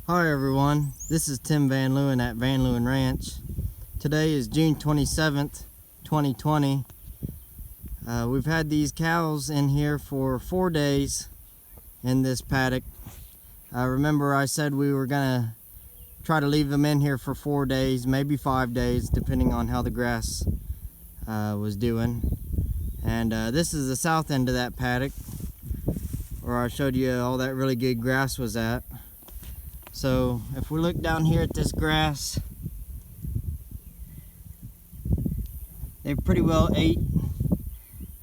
Hi everyone, this is Tim VanLeeuwen at VanLeeuwen Ranch. Today is June 27th, 2020. We've had these cows in here for 4 days in this paddock. Remember I said we were gonna try to leave them in here for 4 days, maybe 5 days, depending on how the grass was doing. And this is the south end of that paddock, where I showed you all that really good grass was at. So if we look down here at this grass, they've pretty well ate,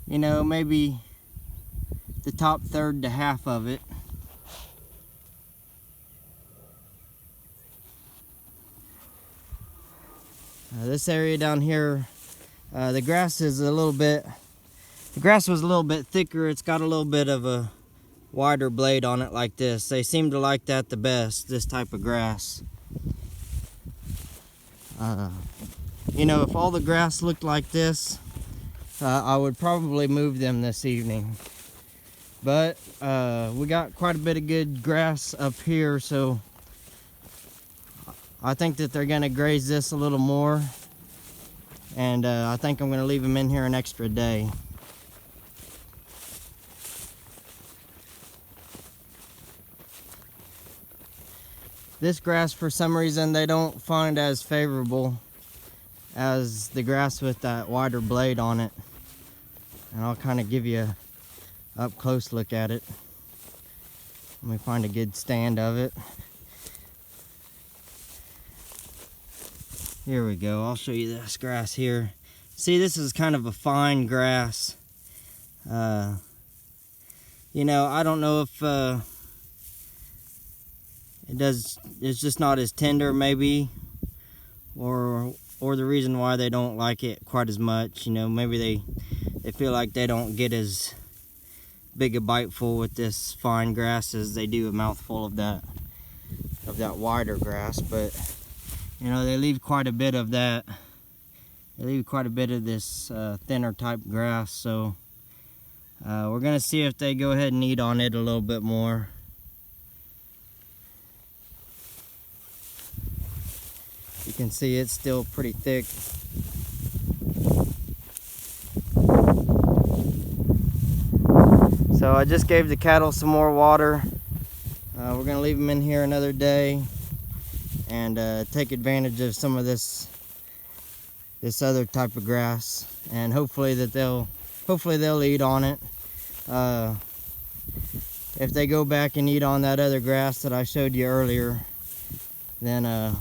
you know, maybe the top third to half of it. This area down here, the grass was a little bit thicker. It's got a little bit of a wider blade on it like this. They seem to like that the best, this type of grass. You know, if all the grass looked like this, I would probably move them this evening. But we got quite a bit of good grass up here, so I think that they're gonna graze this a little more. And I think I'm gonna leave them in here an extra day. This grass, for some reason, they don't find as favorable as the grass with that wider blade on it. And I'll kind of give you a up close look at it. Let me find a good stand of it. Here we go. I'll show you this grass here. See, this is kind of a fine grass. You know, I don't know if it's just not as tender maybe, or the reason why they don't like it quite as much. You know, maybe they feel like they don't get as big a bite full with this fine grass as they do a mouthful of that wider grass. But you know, they leave quite a bit of that. They leave quite a bit of this thinner type grass. So we're gonna see if they go ahead and eat on it a little bit more. You can see it's still pretty thick. So I just gave the cattle some more water. We're gonna leave them in here another day and take advantage of some of this other type of grass, and hopefully they'll eat on it. If they go back and eat on that other grass that I showed you earlier, then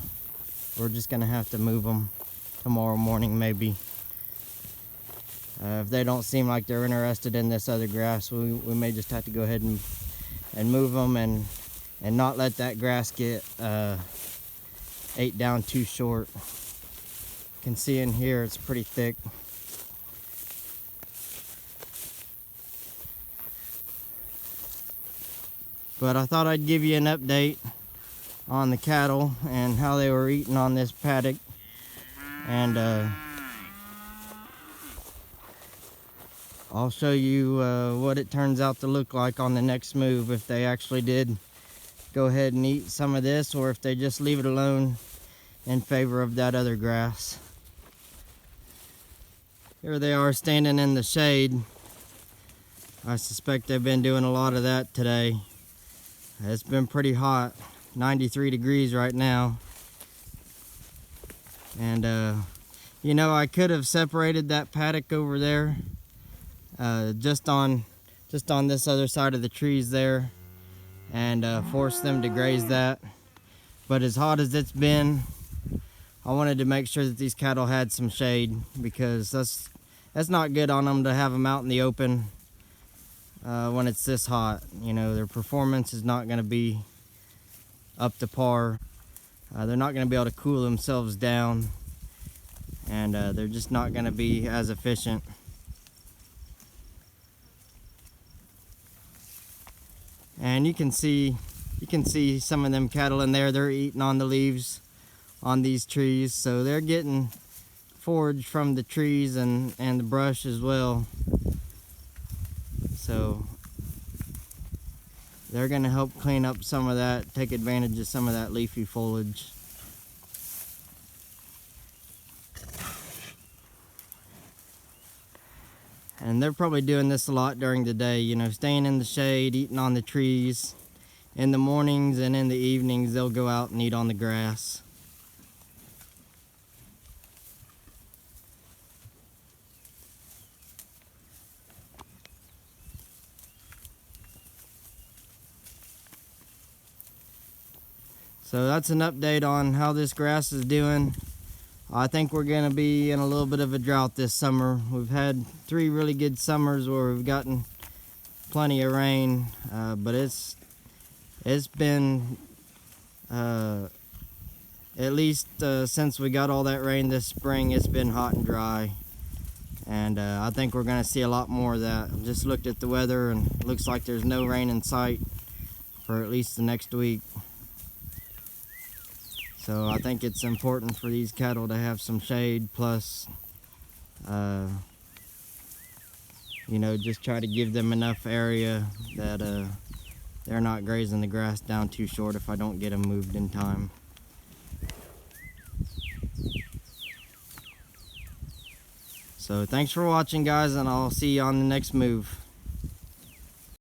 we're just gonna have to move them tomorrow morning maybe. If they don't seem like they're interested in this other grass, we may just have to go ahead and move them and not let that grass get ate down too short. You can see in here it's pretty thick. But I thought I'd give you an update on the cattle and how they were eating on this paddock. And I'll show you what it turns out to look like on the next move, if they actually did go ahead and eat some of this, or if they just leave it alone in favor of that other grass. Here they are standing in the shade. I suspect they've been doing a lot of that today. It's been pretty hot, 93 degrees right now. And you know, I could have separated that paddock over there, just on this other side of the trees there, and forced them to graze that. But as hot as it's been, I wanted to make sure that these cattle had some shade, because that's not good on them to have them out in the open when it's this hot. You know, their performance is not going to be up to par. They're not going to be able to cool themselves down, and they're just not going to be as efficient. And you can see some of them cattle in there. They're eating on the leaves on these trees, so they're getting forage from the trees and the brush as well. So they're going to help clean up some of that, take advantage of some of that leafy foliage. And they're probably doing this a lot during the day, you know, staying in the shade, eating on the trees. In the mornings and in the evenings, they'll go out and eat on the grass. So that's an update on how this grass is doing. I think we're going to be in a little bit of a drought this summer. We've had 3 really good summers where we've gotten plenty of rain, but it's been at least since we got all that rain this spring, it's been hot and dry. And I think we're going to see a lot more of that. I just looked at the weather and it looks like there's no rain in sight for at least the next week. So I think it's important for these cattle to have some shade, plus you know, just try to give them enough area that they're not grazing the grass down too short if I don't get them moved in time. So thanks for watching, guys, and I'll see you on the next move.